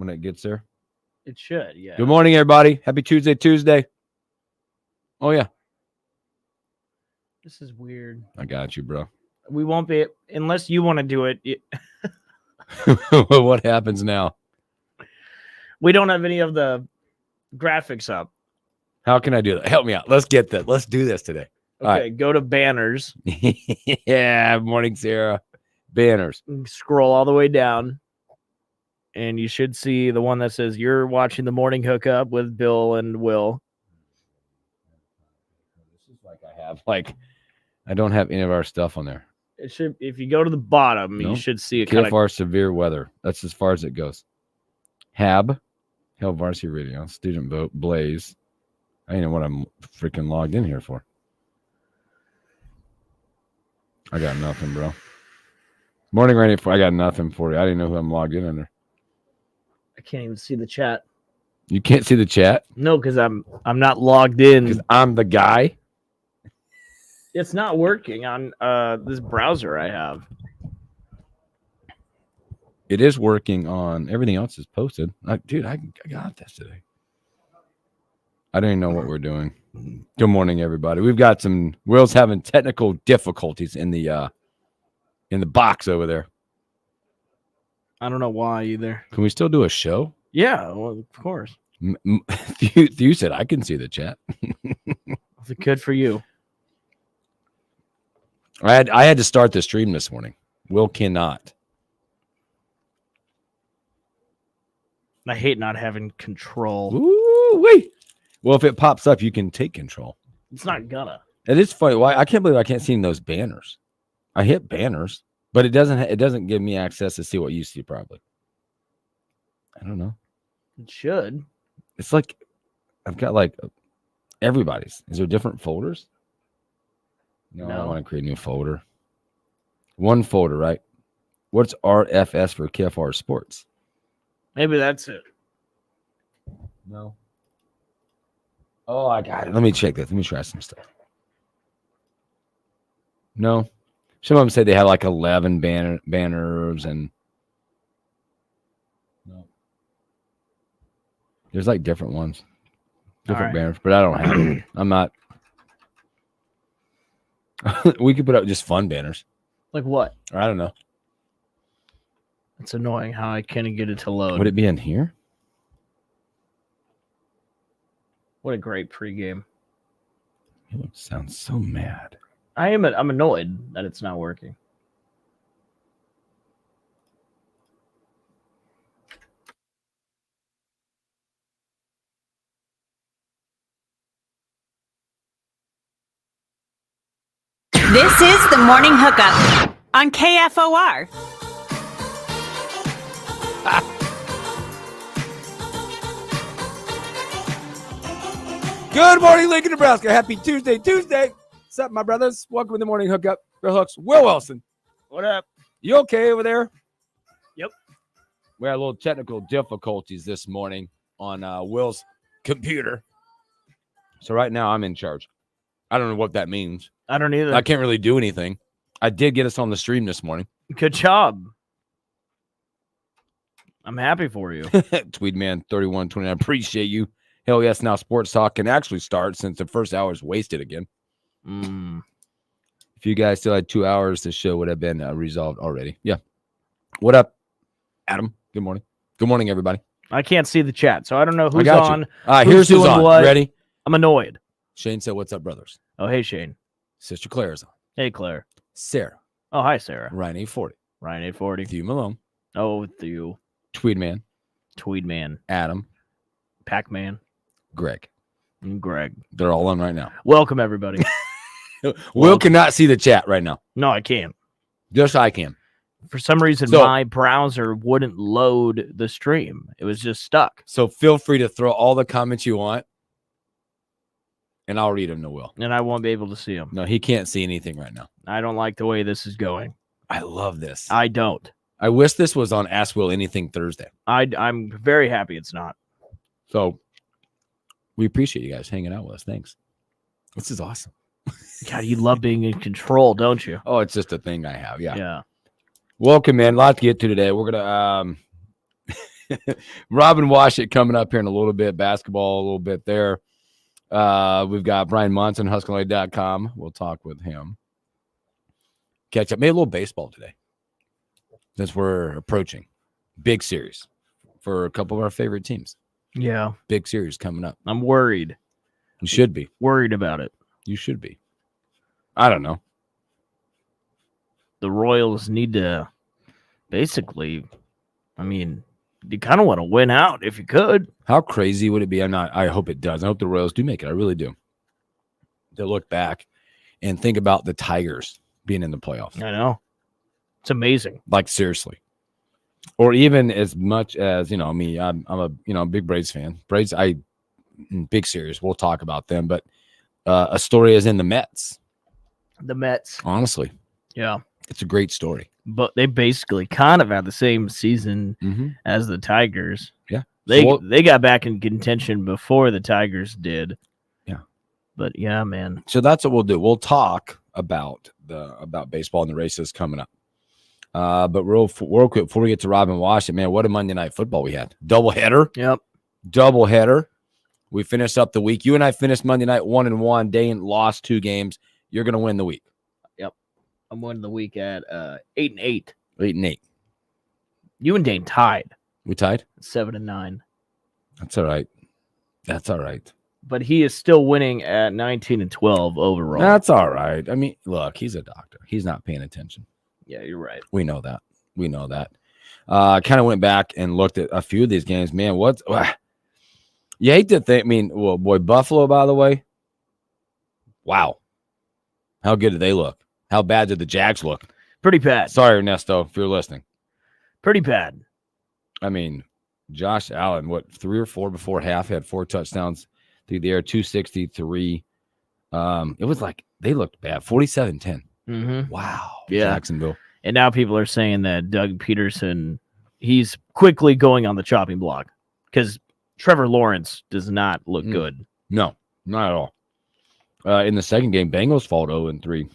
when it gets there. It should, yeah. Good morning, everybody. Happy Tuesday. Oh, yeah. This is weird. I got you, bro. We won't be, unless you want to do it. What happens now? We don't have any of the graphics up. How can I do that? Help me out. Let's get that. Let's do this today. Okay, right. Go to banners. Yeah, morning, Sarah. Banners. Scroll all the way down, and you should see the one that says you're watching the morning hookup with Bill and Will. This is like I don't have any of our stuff on there. It should, if you go to the bottom, you should see it. KFR severe weather. That's as far as it goes. Hab, Hell Varsity Radio, Student Boat, Blaze. I don't know what I'm freaking logged in here for. I got nothing, bro. Morning ready for. I got nothing for you. I didn't know who I'm logged in under. I can't even see the chat. You can't see the chat? No, because I'm not logged in. Because I'm the guy. It's not working on this browser I have. It is working on everything else is posted. Dude, I got this today. I don't even know what we're doing. Good morning, everybody. We've got some Will's having technical difficulties in the box over there. I don't know why either. Can we still do a show? Yeah, well, of course. You said I can see the chat. Good for you. I had to start the stream this morning. Will cannot. I hate not having control. Ooh, wait. Well, if it pops up, you can take control. It's not gonna. It is funny. Why I can't believe I can't see those banners. I hit banners, but it doesn't give me access to see what you see. Probably. I don't know. It should. It's like I've got like everybody's. Is there different folders? No, I want to create a new folder. One folder, right? What's RFS for KFR Sports? Maybe that's it. No. Oh, I got it. Let me check this. Let me try some stuff. No. Some of them say they have like 11 banners and no. There's like different ones. Different banners, but I don't have them. I'm not. We could put up just fun banners. Like what? Or I don't know. It's annoying how I can't get it to load. Would it be in here? What a great pregame. You sound so mad. I'm annoyed that it's not working. This is the Morning Hookup on KFOR. Good morning, Lincoln, Nebraska. Happy Tuesday. What's up, my brothers? Welcome to the Morning Hookup. Bill Hooks, Will Wilson. What up? You okay over there? Yep. We had a little technical difficulties this morning on Will's computer. So right now I'm in charge. I don't know what that means. I don't either. I can't really do anything. I did get us on the stream this morning. Good job. I'm happy for you. Tweedman 3129. Appreciate you. Hell yes, now sports talk can actually start since the first hour is wasted again. If you guys still had 2 hours, the show would have been resolved already. Yeah. What up, Adam? Good morning. Good morning, everybody. I can't see the chat, so I don't know who's on. Here's who's on. What. Ready? I'm annoyed. Shane said, "What's up, brothers?" Oh, hey, Shane. Sister Claire's on. Hey, Claire. Sarah. Oh, hi, Sarah. Ryan 840. Ryan 840. Theo Malone. Oh, Theo. Tweedman. Adam. Pac-Man. Greg. And Greg. They're all on right now. Welcome, everybody. Will cannot see the chat right now. No, I can't. Just I can. For some reason, my browser wouldn't load the stream. It was just stuck. So feel free to throw all the comments you want, and I'll read them to Will. And I won't be able to see them. No, he can't see anything right now. I don't like the way this is going. I love this. I don't. I wish this was on Ask Will Anything Thursday. I'm very happy it's not. So we appreciate you guys hanging out with us. Thanks. This is awesome. God, you love being in control, don't you? Oh, it's just a thing I have. Yeah. Yeah. Welcome, man. A lot to get to today. We're going to Robin Washut coming up here in a little bit. Basketball, a little bit there. We've got Bryan Munson, HuskerOnline.com. We'll talk with him. Catch up. Maybe a little baseball today, since we're approaching big series for a couple of our favorite teams. Yeah. Big series coming up. I'm worried. You should be. Worried about it. You should be. I don't know. The Royals need to basically, I mean, you kind of want to win out if you could. How crazy would it be? I hope it does. I hope the Royals do make it. I really do. To look back and think about the Tigers being in the playoffs. I know. It's amazing. Like, seriously. Or even as much as, me, I'm a big Braves fan. Braves, big series. We'll talk about them. But a story is in the Mets. The Mets. Honestly. Yeah. It's a great story. But they basically kind of had the same season as the Tigers. Yeah. They got back in contention before the Tigers did. Yeah. But yeah, man. So that's what we'll do. We'll talk about baseball and the races coming up. But real quick before we get to Robin Washut, man, what a Monday Night Football we had. Doubleheader. Yep. Doubleheader. We finished up the week. You and I finished Monday night 1-1. Dane lost 2 games. You're going to win the week. Yep. I'm winning the week at 8-8. 8-8. You and Dane tied. We tied? 7-9. That's all right. That's all right. But he is still winning at 19-12 overall. That's all right. I mean, look, he's a doctor. He's not paying attention. Yeah, you're right. We know that. We know that. Kind of went back and looked at a few of these games. Man, you hate to think. I mean, well, boy, Buffalo, by the way. Wow. How good did they look? How bad did the Jags look? Pretty bad. Sorry, Ernesto, if you're listening. Pretty bad. I mean, Josh Allen, 3 or 4 before half, had 4 touchdowns through the air, 263. It was like they looked bad. 47-10. Mm-hmm. Wow. Yeah. Jacksonville. And now people are saying that Doug Peterson, he's quickly going on the chopping block because Trevor Lawrence does not look good. No, not at all. In the second game, Bengals fall 0-3.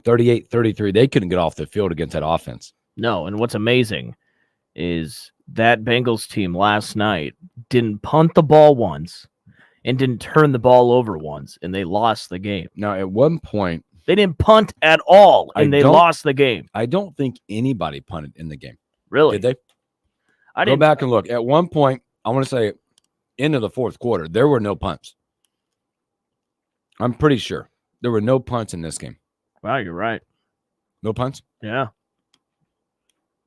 38-33. They couldn't get off the field against that offense. No, and what's amazing is that Bengals team last night didn't punt the ball once and didn't turn the ball over once, and they lost the game. Now, at one point, they didn't punt at all, and they lost the game. I don't think anybody punted in the game. Really? Did they? I didn't go back and look. At one point, I want to say into the fourth quarter, there were no punts. I'm pretty sure there were no punts in this game. Wow, you're right. No punts? Yeah.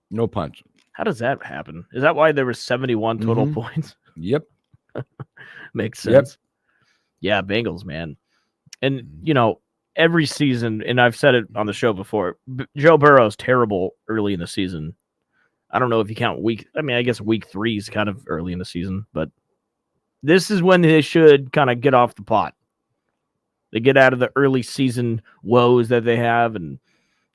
No punts. How does that happen? Is that why there were 71 total points? Yep. Makes sense. Yep. Yeah, Bengals, man. And, every season, and I've said it on the show before, Joe Burrow's terrible early in the season. I don't know if you count I guess week 3 is kind of early in the season, but this is when they should kind of get off the pot. They get out of the early season woes that they have, and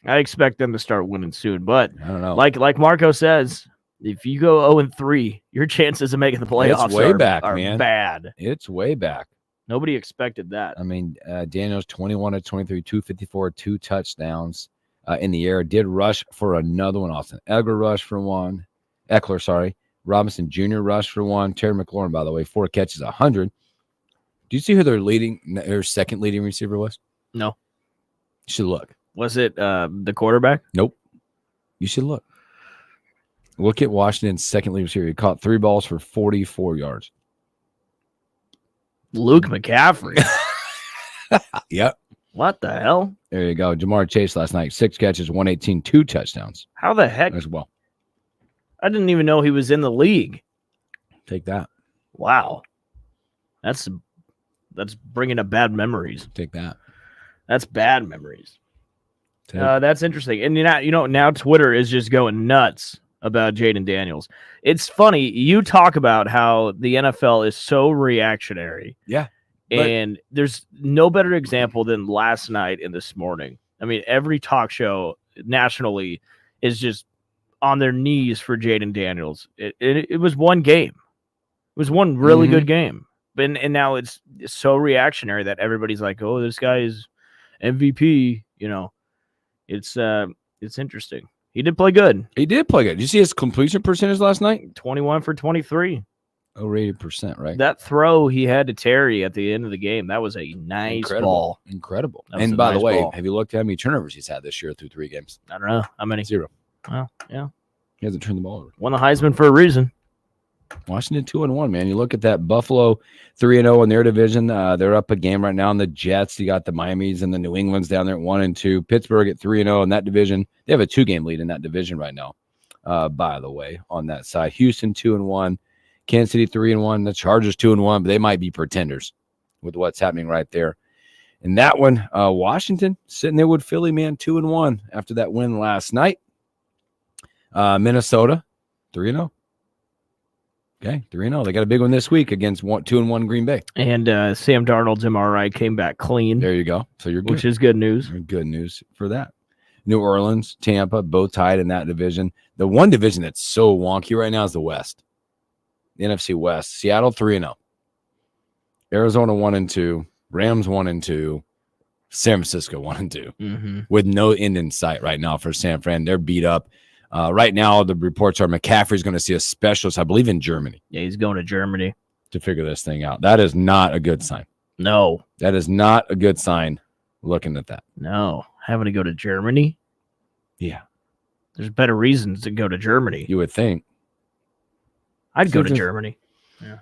I expect them to start winning soon. But I don't know. Like Marco says, if you go 0-3, your chances of making the playoffs are bad. It's way back. Nobody expected that. I mean, Daniels 21-23, 254, 2 touchdowns in the air. Did rush for another one. Austin Eckler rushed for one. Robinson Jr. rushed for one. Terry McLaurin, by the way, 4 catches, 100. Do you see who their second leading receiver was? No. You should look. Was it the quarterback? Nope. You should look. Look at Washington's second leading receiver. He caught 3 balls for 44 yards. Luke McCaffrey. Yep. What the hell? There you go. Jamar Chase last night, 6 catches, 118, 2 touchdowns. How the heck? As well. I didn't even know he was in the league. Take that. Wow. That's bringing up bad memories. Take that. That's bad memories. That's interesting. And now Twitter is just going nuts about Jaden Daniels. It's funny. You talk about how the NFL is so reactionary. Yeah. And there's no better example than last night and this morning. I mean, every talk show nationally is just on their knees for Jaden Daniels. It was one game. It was one really good game. And now it's so reactionary that everybody's like, oh, this guy is MVP. It's interesting. He did play good. He did play good. Did you see his completion percentage last night? 21 for 23. Over 80%, right? That throw he had to Terry at the end of the game, that was a nice ball. Incredible. That was And a by the nice way, ball. have you looked at how many turnovers he's had this year through 3 games? I don't know. How many? 0. Well, yeah. He hasn't turned the ball over. Won the Heisman for a reason. Washington 2-1, man. You look at that Buffalo 3-0 in their division. They're up a game right now on the Jets. You got the Miamis and the New Englands down there at 1-2. Pittsburgh at 3-0 in that division. They have a 2-game lead in that division right now. By the way, on that side, Houston 2-1, Kansas City 3-1, the Chargers 2-1, but they might be pretenders with what's happening right there. And that one, Washington sitting there with Philly, man, 2-1 after that win last night. Minnesota 3-0. Okay, 3-0. They got a big one this week against 2-1 Green Bay. And Sam Darnold's MRI came back clean. There you go. So you're good. Which is good news. Good news for that. New Orleans, Tampa, both tied in that division. The one division that's so wonky right now is the West. The NFC West. Seattle 3-0. Arizona 1-2. Rams 1-2. San Francisco 1-2. With no end in sight right now for San Fran. They're beat up. Right now, the reports are McCaffrey's going to see a specialist, I believe, in Germany. Yeah, he's going to Germany to figure this thing out. That is not a good sign. No. That is not a good sign looking at that. No. Having to go to Germany? Yeah. There's better reasons to go to Germany. You would think. I'd go to Germany. Yeah.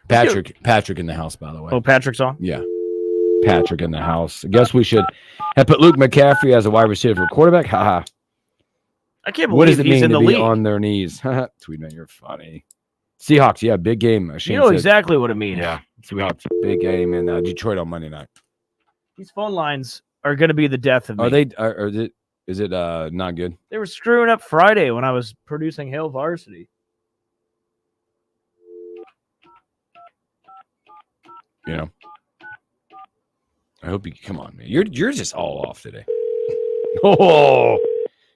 Patrick in the house, by the way. Oh, Patrick's on? Yeah. Patrick in the house. I guess we should have put Luke McCaffrey as a wide receiver for quarterback. Haha. I can't believe what does it he's mean in to the be league on their knees? Tweetman, you're funny. Seahawks, yeah, big game. You know exactly what it means. Yeah, Seahawks, big game in Detroit on Monday night. These phone lines are going to be the death of me. Are they? Is it not good? They were screwing up Friday when I was producing Hail Varsity. You know, I hope you come on, man. You're just all off today. Oh,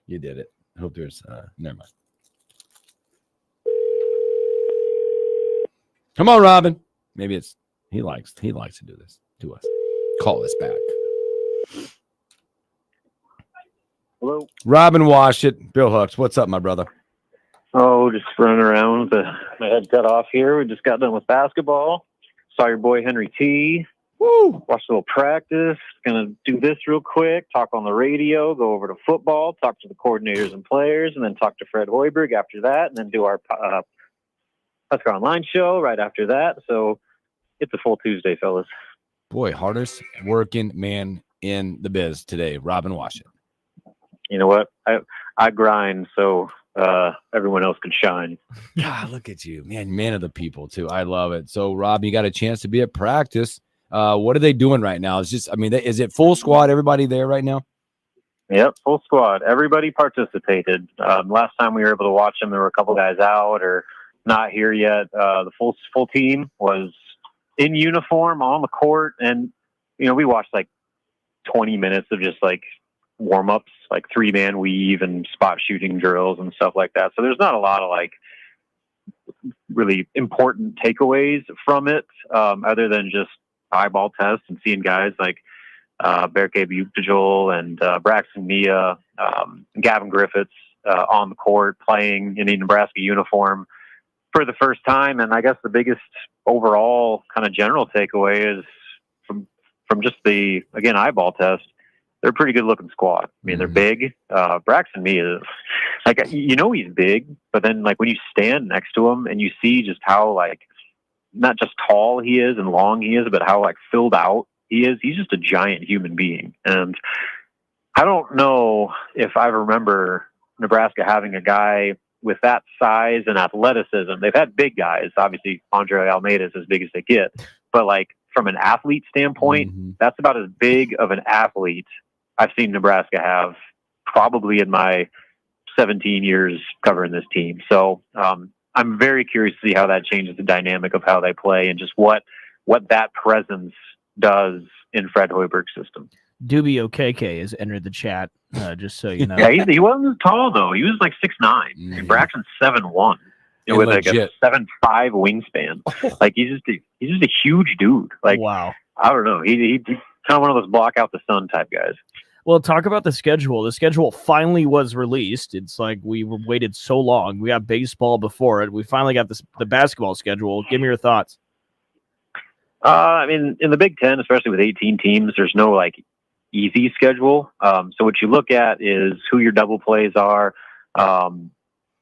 you did it. I hope there's never mind. Come on, Robin. Maybe it's he likes to do this to us. Call us back. Hello, Robin Washut, Bill Hooks. What's up, my brother? Oh, just running around with my head cut off here. We just got done with basketball. Saw your boy Henry T. Woo! Watched a little practice. Gonna do this real quick. Talk on the radio. Go over to football. Talk to the coordinators and players, and then talk to Fred Hoiberg after that, and then do our HuskerOnline show right after that. So it's a full Tuesday, fellas. Boy, hardest working man in the biz today, Robin Washut. You know what? I grind so everyone else can shine. God, look at you, man of the people too. I love it. So, Rob, you got a chance to be at practice. What are they doing right now? Is it full squad? Everybody there right now? Yep, full squad. Everybody participated. Last time we were able to watch them, there were a couple guys out or not here yet. The full team was in uniform on the court, and we watched like 20 minutes of just like warm-ups, like 3-man weave and spot shooting drills and stuff like that. So there's not a lot of like really important takeaways from it, other than just eyeball tests and seeing guys like Berke Buktajol and Braxton Mia, Gavin Griffiths on the court playing in a Nebraska uniform for the first time. And I guess the biggest overall kind of general takeaway is from just the, again, eyeball test, they're a pretty good looking squad. I mean, they're big. Braxton Mia, like, he's big, but then like when you stand next to him and you see just how like, not just tall he is and long he is, but how like filled out he is. He's just a giant human being. And I don't know if I remember Nebraska having a guy with that size and athleticism. They've had big guys. Obviously, Andre Almeida is as big as they get. But like from an athlete standpoint, that's about as big of an athlete I've seen Nebraska have probably in my 17 years covering this team. So I'm very curious to see how that changes the dynamic of how they play and just what that presence does in Fred Hoiberg's system. Dubio KK has entered the chat, just so you know. Yeah, he wasn't tall, though. He was like 6'9". Braxton's 7'1", with like a 7'5" wingspan. Like he's just a huge dude. Like, wow. I don't know. He kind of one of those block out the sun type guys. Well, talk about the schedule. The schedule finally was released. It's like we waited so long. We got baseball before it. We finally got the basketball schedule. Give me your thoughts. I mean, in the Big Ten, especially with 18 teams, there's no like easy schedule. So what you look at is who your double plays are,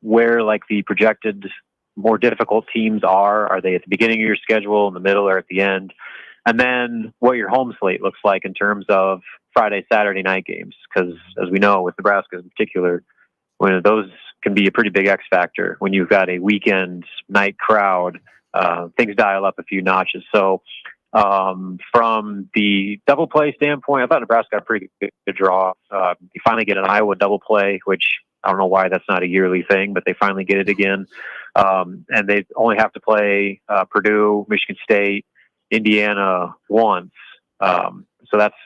where like the projected more difficult teams are. Are they at the beginning of your schedule, in the middle, or at the end? And then what your home slate looks like in terms of Friday, Saturday night games. Because as we know, with Nebraska in particular, when those can be a pretty big X factor. When you've got a weekend night crowd, things dial up a few notches. So from the double play standpoint, I thought Nebraska got a pretty good draw. You finally get an Iowa double play, which I don't know why that's not a yearly thing, but they finally get it again. And they only have to play Purdue, Michigan State, Indiana once. So that's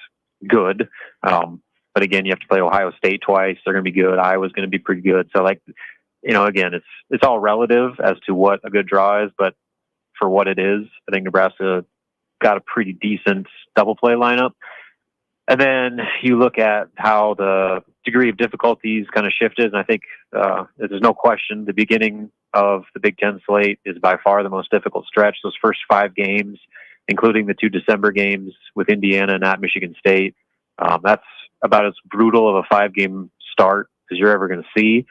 good. But again, you have to play Ohio State twice. They're going to be good. Iowa's going to be pretty good. So like, again, it's all relative as to what a good draw is, but for what it is, I think Nebraska got a pretty decent double play lineup. And then you look at how the degree of difficulties kind of shifted. And I think there's no question the beginning of the Big Ten slate is by far the most difficult stretch. Those first 5 games, including the 2 December games with Indiana and at Michigan State. That's about as brutal of a 5-game start as you're ever going to see.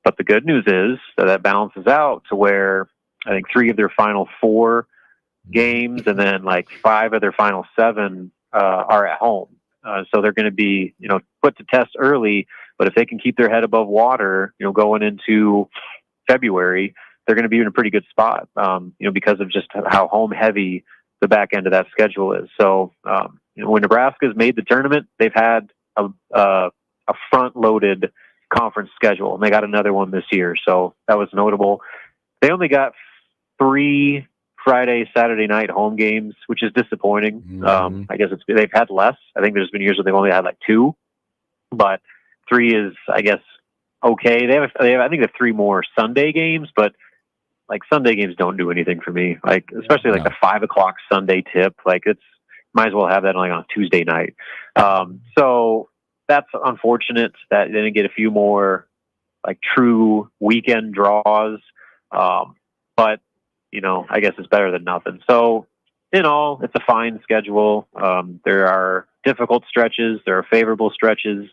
But the good news is that balances out to where I think 3 of their final 4 games and then like 5 of their final 7 are at home. So they're going to be, put to test early, but if they can keep their head above water, going into February, they're going to be in a pretty good spot, because of just how home heavy the back end of that schedule is. So, when Nebraska's made the tournament, they've had a front-loaded conference schedule, and they got another one this year. So that was notable. They only got 3 Friday, Saturday night home games, which is disappointing. Mm-hmm. I guess they've had less. I think there's been years where they've only had like 2, but 3 is, I guess, okay. They have I think they have 3 more Sunday games, but like Sunday games don't do anything for me. Like, especially like the 5:00 Sunday tip, like might as well have that on Tuesday night. So that's unfortunate that they didn't get a few more like true weekend draws. But I guess it's better than nothing. So in all, it's a fine schedule. There are difficult stretches. There are favorable stretches.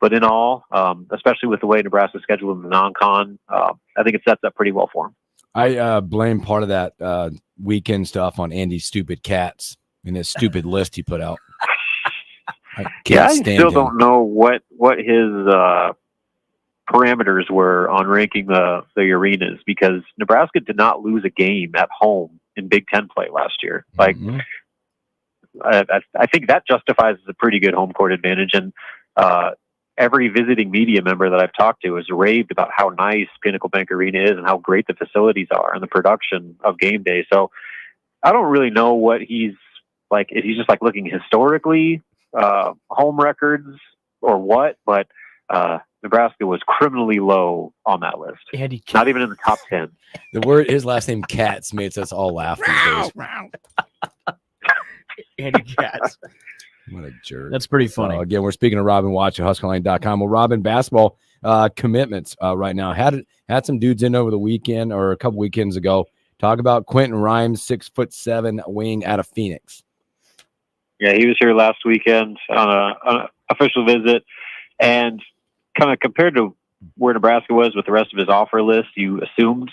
But in all, especially with the way Nebraska's scheduled in the non-con, I think it sets up pretty well for them. I blame part of that weekend stuff on Andy's stupid cats and his stupid list he put out. I still don't know what his parameters were on ranking the arenas, because Nebraska did not lose a game at home in Big Ten play last year. Like, I think that justifies a pretty good home court advantage. And every visiting media member that I've talked to has raved about how nice Pinnacle Bank Arena is and how great the facilities are and the production of game day. So I don't really know what he's like, if he's just like looking historically, home records or what, but Nebraska was criminally low on that list. Andy, not even in the top 10. His last name Katz makes us all laugh these days. Andy Katz. What a jerk. That's pretty funny. Again, we're speaking to Robin Washut at HuskerOnline.com. Well, Robin, basketball commitments right now. Had some dudes in over the weekend or a couple weekends ago. Talk about Quentin Rhymes, 6'7" wing out of Phoenix. Yeah, he was here last weekend on an official visit, and kind of compared to where Nebraska was with the rest of his offer list, you assumed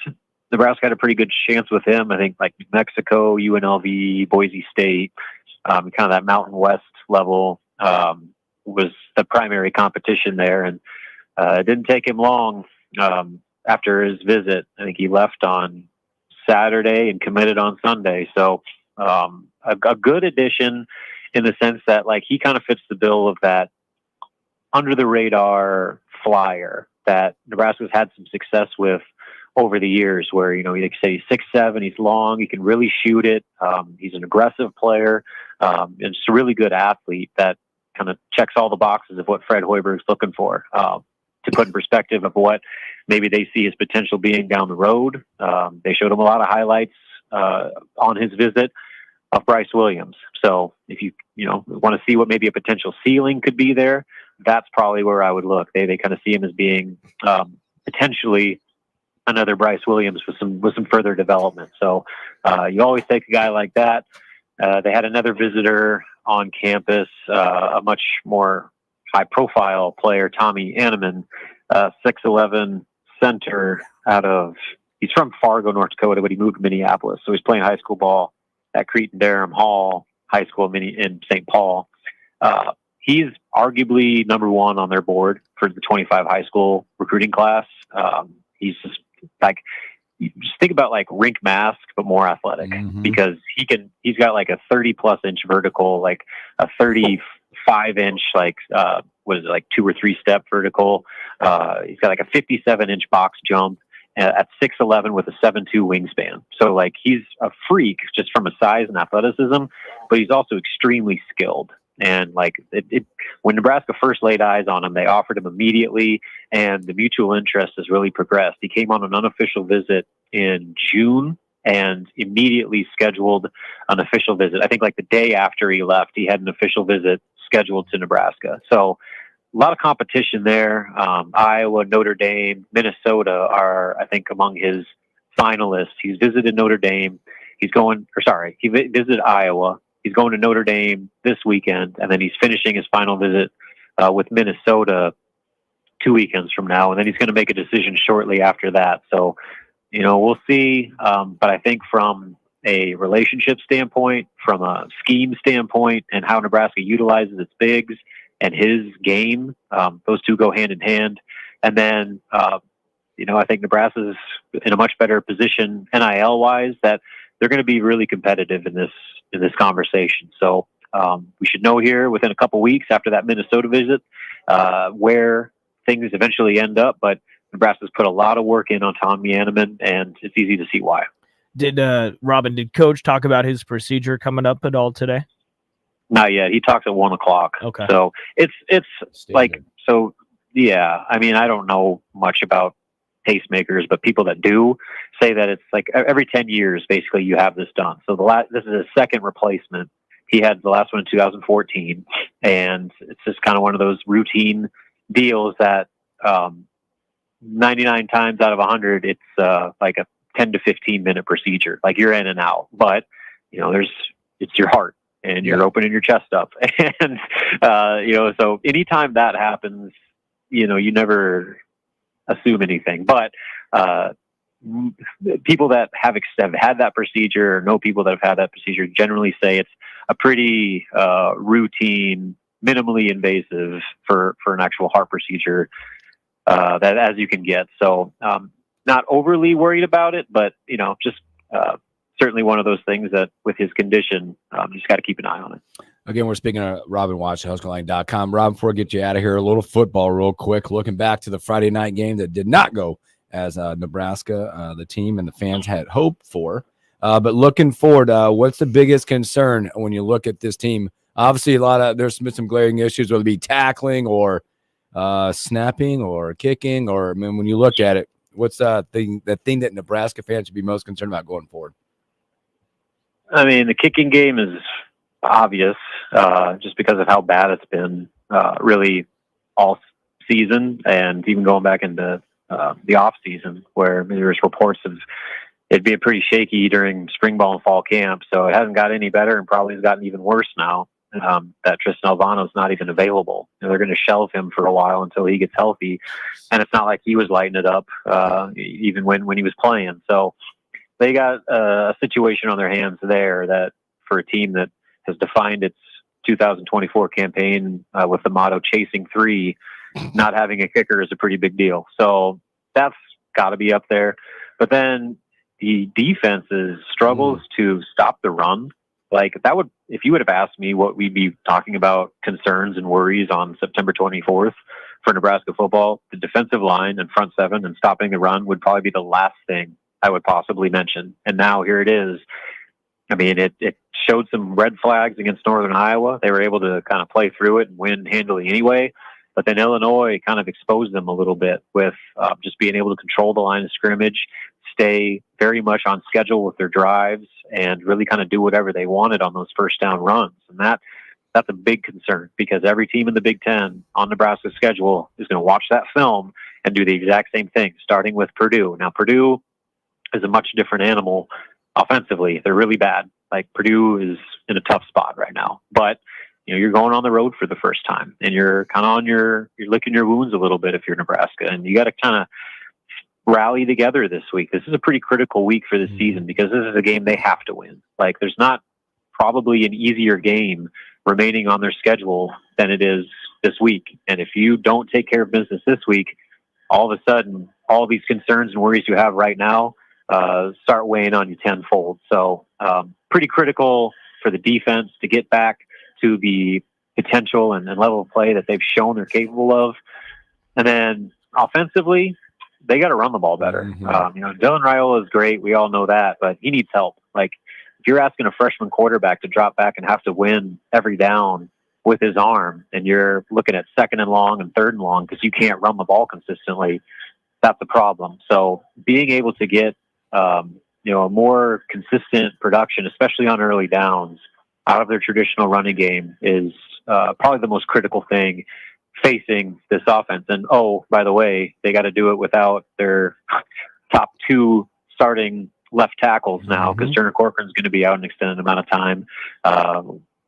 Nebraska had a pretty good chance with him. I think like New Mexico, UNLV, Boise State, kind of that Mountain West level was the primary competition there. And it didn't take him long after his visit. I think he left on Saturday and committed on Sunday. So a good addition in the sense that like he kind of fits the bill of that under the radar flyer that Nebraska's had some success with over the years, where, you say he's 6'7", he's long, he can really shoot it. He's an aggressive player, and just a really good athlete that kind of checks all the boxes of what Fred Hoiberg's looking for. To put in perspective of what maybe they see his potential being down the road, they showed him a lot of highlights on his visit of Bryce Williams. So if you want to see what maybe a potential ceiling could be there, that's probably where I would look. They kind of see him as being potentially another Bryce Williams with some further development. So you always take a guy like that. They had another visitor on campus, a much more high-profile player, Tommy Anneman, 6'11" center he's from Fargo, North Dakota, but he moved to Minneapolis. So he's playing high school ball at Cretin-Derham Hall High School in St. Paul. He's arguably number one on their board for the 25 high school recruiting class. He's just think about like Rink Mask, but more athletic, because he's got like a 30+ inch vertical, like a 35-inch, like 2 or 3 step vertical. He's got like a 57-inch box jump at 6'11" with a 7'2" wingspan. So like he's a freak just from a size and athleticism, but he's also extremely skilled. And like when Nebraska first laid eyes on him, they offered him immediately, and the mutual interest has really progressed. He came on an unofficial visit in June and immediately scheduled an official visit. I think like the day after he left, he had an official visit scheduled to Nebraska. So a lot of competition there. Iowa, Notre Dame, Minnesota are, I think, among his finalists. He's visited Notre Dame. He visited Iowa. He's going to Notre Dame this weekend, and then he's finishing his final visit with Minnesota 2 weekends from now, and then he's going to make a decision shortly after that. So, we'll see. But I think from a relationship standpoint, from a scheme standpoint, and how Nebraska utilizes its bigs and his game, those two go hand in hand. And then, I think Nebraska's in a much better position NIL-wise, that they're going to be really competitive in this conversation. So we should know here within a couple weeks after that Minnesota visit where things eventually end up. But Nebraska's put a lot of work in on Tommy Anneman, and it's easy to see why. Did Coach talk about his procedure coming up at all today? Not yet. He talks at 1:00. Okay. So it's Standard. like, so yeah, I mean, I don't know much about pacemakers, but people that do say that it's like every 10 years, basically, you have this done. So this is his second replacement. He had the last one in 2014, and it's just kind of one of those routine deals that 99 times out of 100, it's like a 10 to 15 minute procedure. Like you're in and out, but it's your heart, and you're opening your chest up, and so anytime that happens, you never assume anything, but people that have had that procedure, or know people that have had that procedure, generally say it's a pretty routine, minimally invasive for an actual heart procedure that as you can get. So not overly worried about it, but just certainly one of those things that with his condition, you just got to keep an eye on it. Again, we're speaking to Robin Washut, HuskerOnline.com. Rob, before I get you out of here, a little football real quick. Looking back to the Friday night game that did not go as Nebraska, the team and the fans had hoped for. But looking forward, what's the biggest concern when you look at this team? Obviously, there's been some glaring issues, whether it be tackling or snapping or kicking. Or when you look at it, what's the thing that Nebraska fans should be most concerned about going forward? I mean, the kicking game is obvious, just because of how bad it's been really all season, and even going back into the off season, where there's reports of it being pretty shaky during spring ball and fall camp. So it hasn't got any better, and probably has gotten even worse now that Tristan Alvano's not even available. They're going to shelve him for a while until he gets healthy, and it's not like he was lighting it up even when he was playing. So they got a situation on their hands there that, for a team that has defined its 2024 campaign with the motto "Chasing 3," not having a kicker is a pretty big deal. So that's got to be up there. But then the defense's struggles to stop the run, like that would, if you would have asked me what we'd be talking about concerns and worries on September 24th for Nebraska football, the defensive line and front seven and stopping the run would probably be the last thing I would possibly mention. And now here it is. I mean, it showed some red flags against Northern Iowa. They were able to kind of play through it and win handily anyway. But then Illinois kind of exposed them a little bit with just being able to control the line of scrimmage, stay very much on schedule with their drives, and really kind of do whatever they wanted on those first down runs. And that That's a big concern because every team in the Big Ten on Nebraska's schedule is going to watch that film and do the exact same thing, starting with Purdue. Now, Purdue is a much different animal offensively. They're really bad. Like, Purdue is in a tough spot right now, but you're going on the road for the first time, and you're kind of you're licking your wounds a little bit if you're Nebraska, and you got to kind of rally together this week. This is a pretty critical week for the season because this is a game they have to win. Like, there's not probably an easier game remaining on their schedule than it is this week. And if you don't take care of business this week, all of a sudden, all these concerns and worries you have right now start weighing on you tenfold. So pretty critical for the defense to get back to the potential and level of play that they've shown they're capable of. And then offensively, they got to run the ball better. Dylan Raiola is great. We all know that, but he needs help. Like, if you're asking a freshman quarterback to drop back and have to win every down with his arm, and you're looking at 2nd and long and 3rd and long because you can't run the ball consistently, that's a problem. So being able to get, a more consistent production, especially on early downs, out of their traditional running game is probably the most critical thing facing this offense. And, oh, by the way, they got to do it without their top 2 starting left tackles now because Turner Corcoran's going to be out an extended amount of time.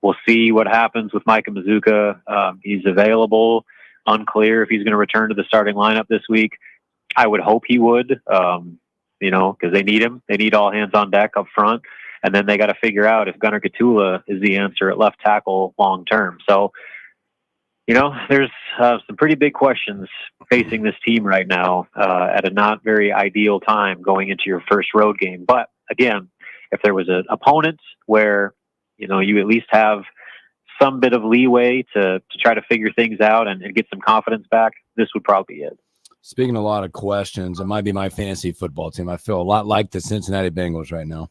We'll see what happens with Micah Mazuka. He's available, unclear if he's going to return to the starting lineup this week. I would hope he would, because they need him. They need all hands on deck up front. And then they got to figure out if Gunnar Gatula is the answer at left tackle long term. So, there's some pretty big questions facing this team right now at a not very ideal time going into your first road game. But again, if there was an opponent where, you at least have some bit of leeway to try to figure things out and get some confidence back, this would probably be it. Speaking of a lot of questions, it might be my fantasy football team. I feel a lot like the Cincinnati Bengals right now.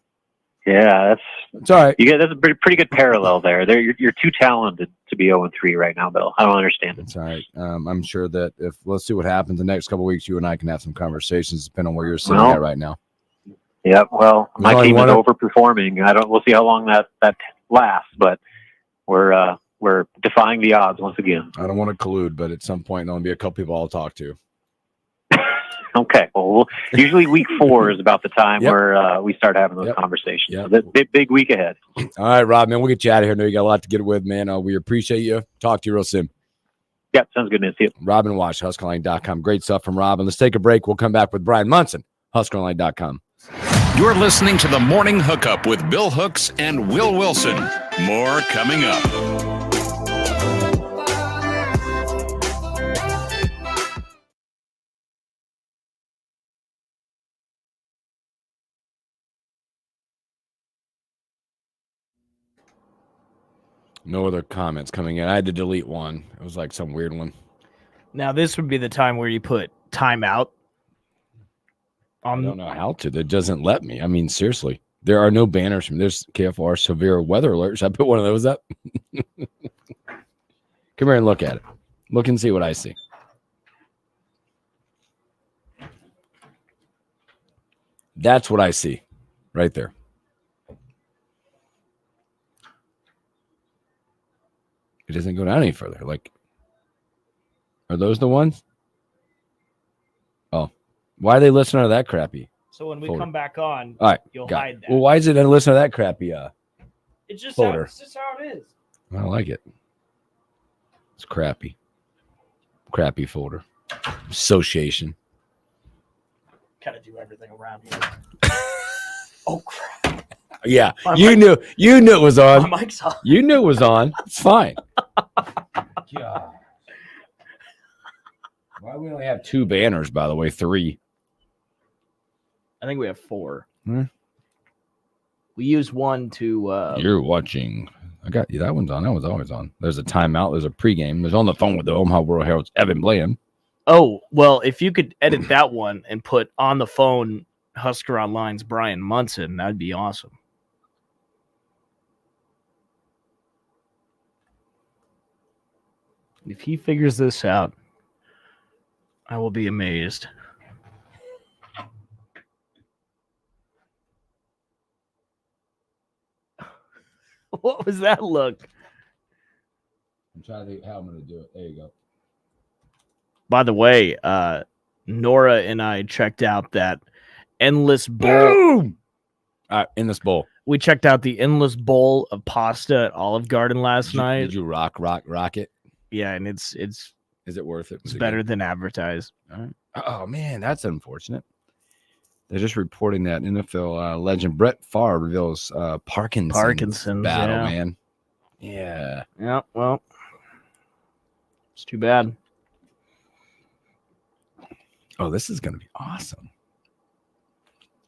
Yeah, it's all right. That's a pretty good parallel there. You're too talented to be 0-3 right now, Bill. I don't understand it. It's all right. I'm sure that let's see what happens the next couple of weeks, you and I can have some conversations depending on where you're sitting at right now. Yep. Well, my team is overperforming. We'll see how long that lasts, but we're defying the odds once again. I don't want to collude, but at some point there'll be a couple people I'll talk to. Okay. Well, usually week 4 is about the time where we start having those conversations. Yep. So big week ahead. All right, Rob, man, we'll get you out of here. I know you got a lot to get with, man. We appreciate you. Talk to you real soon. Yeah, sounds good, man. See you. Rob and Wash, HuskerOnline.com. Great stuff from Rob. And let's take a break. We'll come back with Bryan Munson, HuskerOnline.com. You're listening to the Morning Hookup with Bill Hooks and Will Wilson. More coming up. No other comments coming in. I had to delete one. It was like some weird one. Now, this would be the time where you put timeout. I don't know how to. That doesn't let me. I mean, seriously. There are no banners from there's KFR severe weather alerts. Should I put one of those up? Come here and look at it. Look and see what I see. That's what I see right there. It doesn't go down any further. Like, are those the ones? Oh, why are they listening to that crappy? So when we come back on, all right, you'll hide that. Well, why is it listening to that crappy it's just folder? It's just how it is. I don't like it. It's crappy. Crappy folder. Association. Gotta do everything around here. Oh crap. Yeah, you knew it was on. My mic's on. You knew it was on. It's fine. God. Why do we only have 2 banners, by the way? 3. I think we have 4. We use one to. You're watching. I got you. That one's on. That one's always on. There's a timeout. There's a pregame. There's on the phone with the Omaha World Herald's Evan Bland. Oh, well, if you could edit that one and put on the phone Husker Online's Bryan Munson, that'd be awesome. If he figures this out, I will be amazed. What was that look? I'm trying to think how I'm going to do it. There you go. By the way, Nora and I checked out that endless bowl. Boom! All right, in this bowl. We checked out the endless bowl of pasta at Olive Garden last night. Did you rock it? Yeah, and it's Is it worth it? it's better than advertised. All right. Oh man, that's unfortunate. They're just reporting that NFL legend Brett Favre reveals Parkinson's battle, yeah. man. Yeah. Yeah, well, it's too bad. Oh, this is gonna be awesome.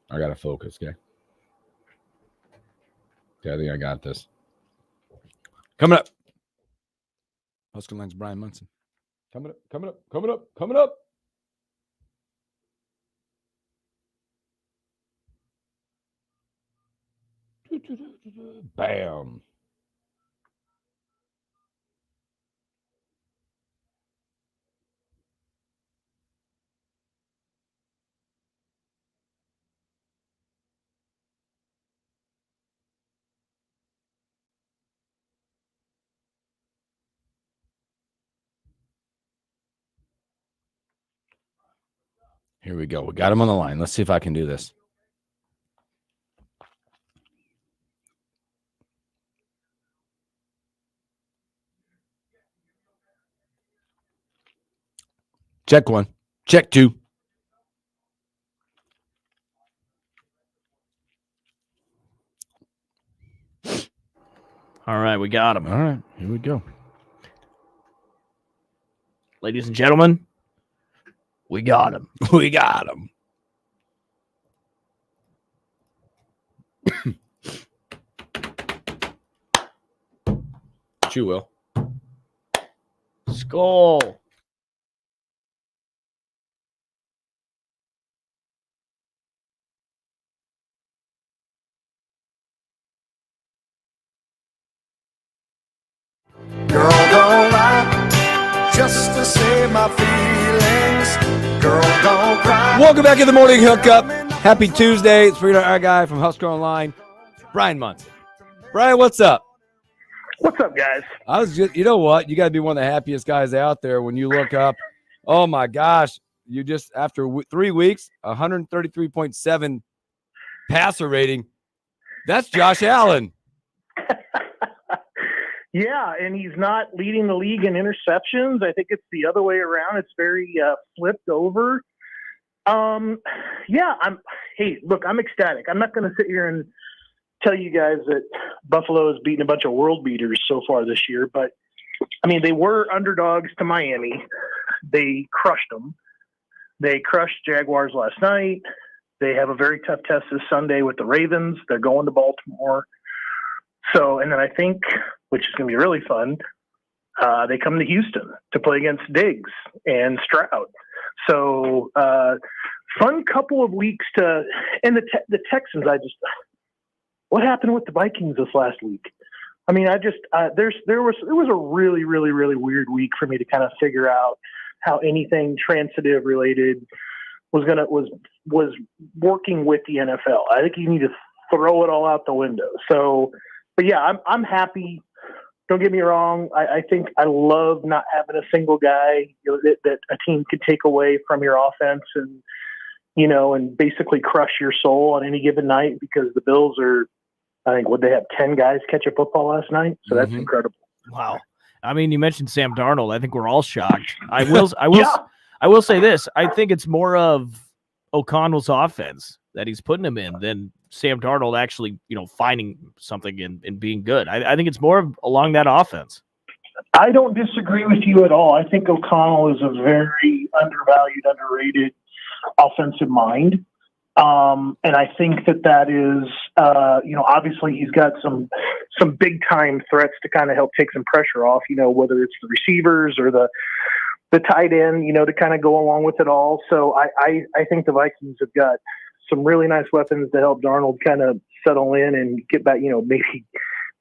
I gotta focus, okay? Okay, I think I got this. Coming up. HuskerOnline's Bryan Munson. Coming up. Bam. Here we go. We got him on the line. Let's see if I can do this. Check one. Check two. All right, we got him. All right, here we go. Ladies and gentlemen, we got him. We got him. You will. Skull. Girl, don't lie just to save my feelings. Girl, don't cry. Welcome back to the morning hookup. Happy Tuesday. It's for our guy from HuskerOnline, Bryan Munson. Bryan, what's up? What's up, guys? I was just, you know what? You got to be one of the happiest guys out there when you look up. Oh my gosh. You just, after 3 weeks, 133.7 passer rating. That's Josh Allen. Yeah, and he's not leading the league in interceptions. I think it's the other way around. It's very flipped over. Yeah, I'm ecstatic. I'm not going to sit here and tell you guys that Buffalo has beaten a bunch of world beaters so far this year, but I mean, they were underdogs to Miami. They crushed them. They crushed Jaguars last night. They have a very tough test this Sunday with the Ravens. They're going to Baltimore. So, and then I think, which is going to be really fun, they come to Houston to play against Diggs and Stroud. So, fun couple of weeks to, and the Texans, what happened with the Vikings this last week? I mean, it was a really, really, really weird week for me to kind of figure out how anything transitive related was working with the NFL. I think you need to throw it all out the window. So, but yeah, I'm happy. Don't get me wrong. I think I love not having a single guy that a team could take away from your offense and basically crush your soul on any given night, because the Bills are, I think, would they have 10 guys catch a football last night? So that's incredible. Wow. I mean, you mentioned Sam Darnold. I think we're all shocked. I will say this. I think it's more of O'Connell's offense that he's putting him in than Sam Darnold actually, finding something and being good. I think it's more of along that offense. I don't disagree with you at all. I think O'Connell is a very undervalued, underrated offensive mind. And I think that is, obviously he's got some big time threats to kind of help take some pressure off, whether it's the receivers or the tight end, to kind of go along with it all. So I think the Vikings have got some really nice weapons to help Darnold kind of settle in and get back,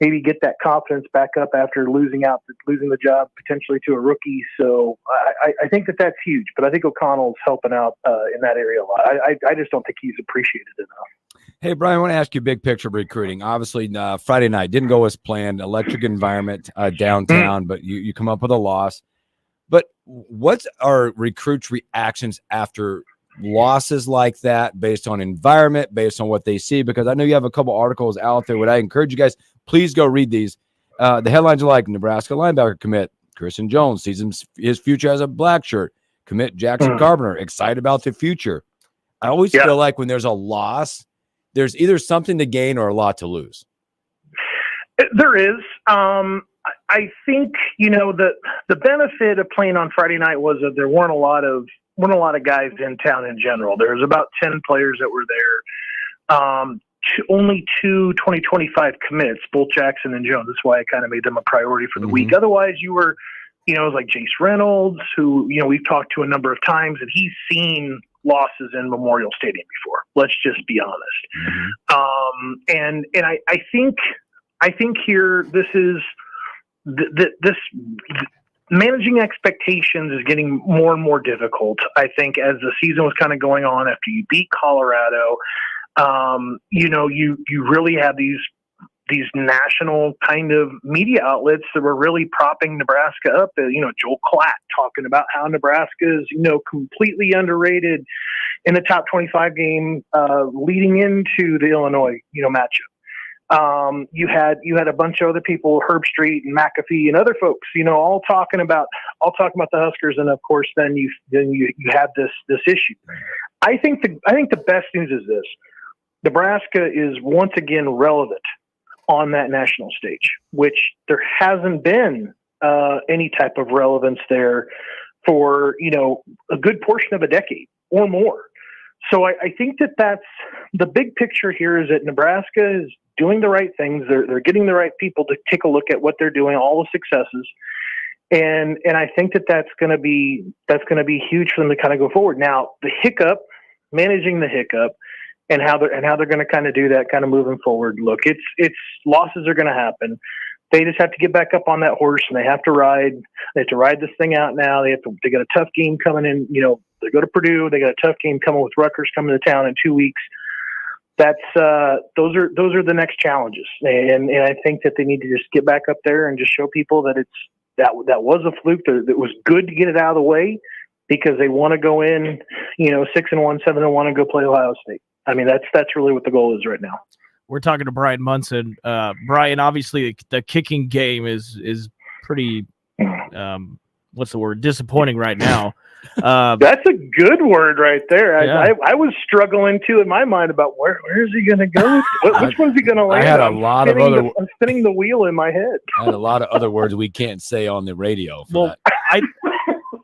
maybe get that confidence back up after losing the job potentially to a rookie. So I think that's huge, but I think O'Connell's helping out in that area a lot. I just don't think he's appreciated enough. Hey, Brian, I want to ask you big picture recruiting. Obviously, Friday night didn't go as planned. Electric environment downtown, but you come up with a loss. But what's our recruits' reactions after losses like that, based on environment, based on what they see? Because I know you have a couple articles out there. Would I encourage you guys, please go read these. The headlines are like Nebraska linebacker commit Christian Jones sees his future as a black shirt. Commit Jackson Carpenter, excited about the future. I always feel like when there's a loss, there's either something to gain or a lot to lose. There is. I think, the benefit of playing on Friday night was that there weren't a lot of guys in town in general. There was about 10 players that were there. Only 2 2025 commits, both Jackson and Jones. That's why I kind of made them a priority for the week. Otherwise, you were, like Jace Reynolds, who, we've talked to a number of times, and he's seen losses in Memorial Stadium before. Let's just be honest. And I think here, this is this managing expectations is getting more and more difficult. I think as the season was kind of going on, after you beat Colorado, you really have these national kind of media outlets that were really propping Nebraska up. Joel Klatt talking about how Nebraska is, completely underrated in the top 25 game leading into the Illinois, matchup. You had a bunch of other people, Herb Street and McAfee and other folks, all talking about the Huskers, and of course, then you have this issue. I think the best news is this: Nebraska is once again relevant on that national stage, which there hasn't been any type of relevance there for a good portion of a decade or more. So I think that's the big picture here, is that Nebraska is doing the right things. They're getting the right people to take a look at what they're doing, all the successes. And I think that's going to be huge for them to kind of go forward. Now, managing the hiccup and how they're going to kind of do that kind of moving forward. Look, it's losses are going to happen. They just have to get back up on that horse, and they have to ride this thing out now. They got a tough game coming in, they go to Purdue, they got a tough game coming with Rutgers coming to town in 2 weeks. Those are the next challenges. And I think that they need to just get back up there and just show people that that was a fluke. That it was good to get it out of the way, because they want to go in, 6-1, 7-1 and go play Ohio State. I mean, that's really what the goal is right now. We're talking to Bryan Munson. Bryan, obviously the kicking game is pretty, what's the word? Disappointing right now. That's a good word right there. Yeah. I was struggling too in my mind about where is he going to go? Which one's he going to land? I had I'm spinning the wheel in my head. I had a lot of other words we can't say on the radio.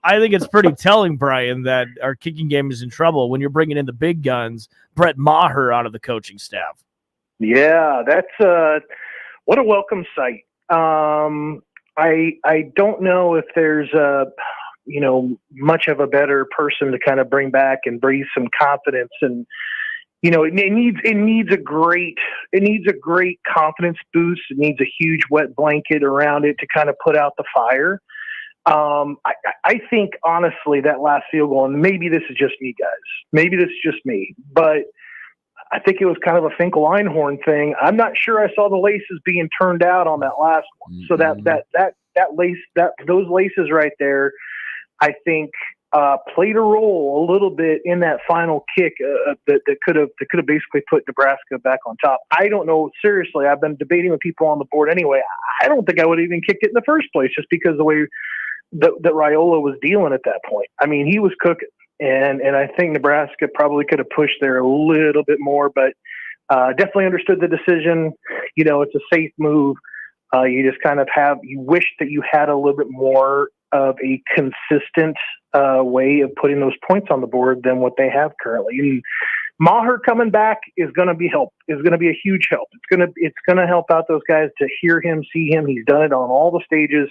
I think it's pretty telling, Bryan, that our kicking game is in trouble when you're bringing in the big guns, Brett Maher, out of the coaching staff. Yeah, that's what a welcome sight. I don't know if there's much of a better person to kind of bring back and breathe some confidence, and it needs a great confidence boost. It needs a huge wet blanket around it to kind of put out the fire. I think honestly that last field goal, and maybe this is just me, but I think it was kind of a Finkel-Einhorn thing. I'm not sure I saw the laces being turned out on that last one. So those laces right there, I think played a role a little bit in that final kick that could have basically put Nebraska back on top. I don't know. Seriously, I've been debating with people on the board anyway. I don't think I would have even kicked it in the first place, just because the way that Raiola was dealing at that point. I mean, he was cooking. And I think Nebraska probably could have pushed there a little bit more, but definitely understood the decision. It's a safe move. You just kind of you wish that you had a little bit more of a consistent way of putting those points on the board than what they have currently. And Maher coming back is going to be a huge help. It's going to help out those guys to hear him, see him. He's done it on all the stages.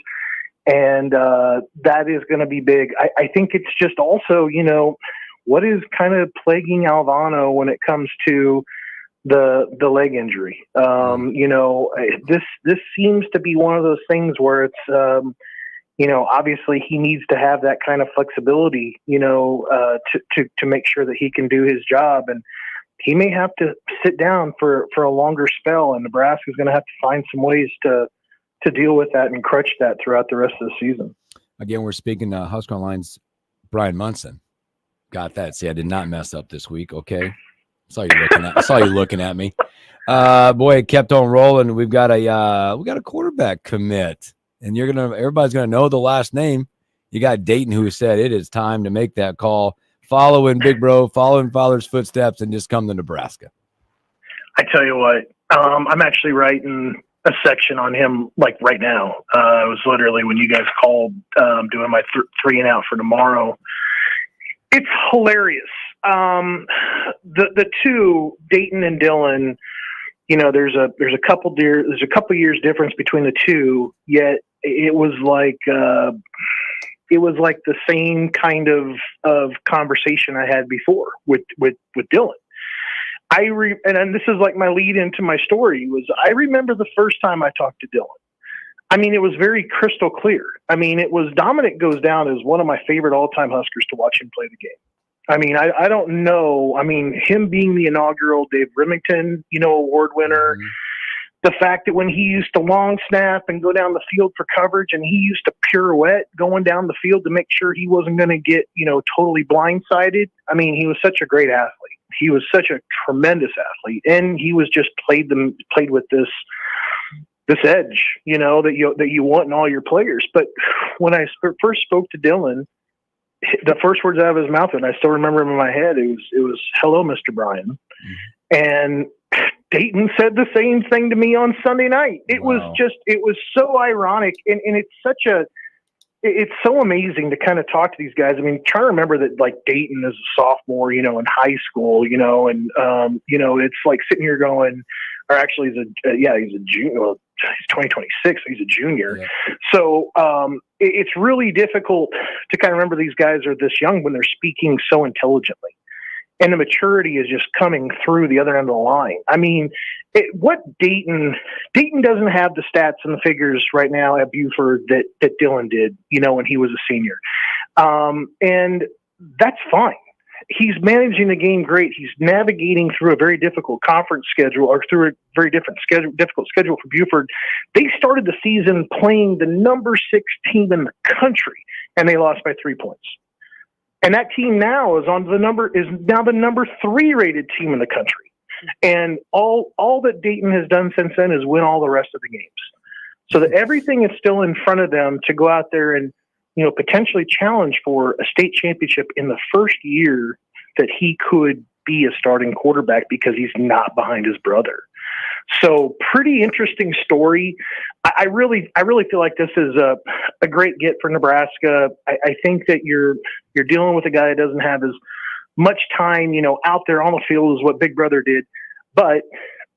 And that is going to be big. I think it's just also, what is kind of plaguing Alvano when it comes to the leg injury. This seems to be one of those things where it's, obviously he needs to have that kind of flexibility, to make sure that he can do his job. And he may have to sit down for a longer spell, and Nebraska's going to have to find some ways to deal with that and crutch that throughout the rest of the season. Again, we're speaking to HuskerOnline's Bryan Munson. Got that. See, I did not mess up this week. Okay. I saw you looking at me. Boy, it kept on rolling. We've got a quarterback commit, and everybody's gonna know the last name. You got Dayton, who said it is time to make that call, following Big Bro, following father's footsteps, and just come to Nebraska. I tell you what, I'm actually writing a section on him like right now. It was literally when you guys called, doing my 3 and out for tomorrow. It's hilarious. The two, Dayton and Dylan, there's a couple years difference between the two, yet it was like the same kind of conversation I had before with Dylan. And this is like my lead into my story I remember the first time I talked to Dylan. I mean, it was very crystal clear. I mean, Dominic goes down as one of my favorite all-time Huskers to watch him play the game. I mean, I don't know. I mean, him being the inaugural Dave Remington, award winner, the fact that when he used to long snap and go down the field for coverage, and he used to pirouette going down the field to make sure he wasn't going to get, totally blindsided. I mean, he was such a great athlete. He was such a tremendous athlete, and he was just played with this edge, that you want in all your players. But when I first spoke to Dylan, the first words out of his mouth, and I still remember them in my head, it was "Hello, Mr. Bryan." And Dayton said the same thing to me on Sunday night. It was so ironic, and it's so amazing to kind of talk to these guys. I mean, trying to remember that like Dayton is a sophomore, in high school, and it's like sitting here going, or actually he's a junior. Well, he's 2026, so he's a junior. Yeah. So it's really difficult to kind of remember these guys are this young when they're speaking so intelligently. And the maturity is just coming through the other end of the line. I mean, Dayton doesn't have the stats and the figures right now at Buford that Dylan did, when he was a senior. And that's fine. He's managing the game great. He's navigating through a very difficult conference schedule, or through a very difficult schedule for Buford. They started the season playing the number 6 team in the country, and they lost by 3 points. And that team now is now the number 3 rated team in the country. And all that Dayton has done since then is win all the rest of the games. So that everything is still in front of them to go out there and, potentially challenge for a state championship in the first year that he could be a starting quarterback, because he's not behind his brother. So pretty interesting story. I really feel like this is a great get for Nebraska. I think that you're dealing with a guy that doesn't have as much time, out there on the field as what Big Brother did, but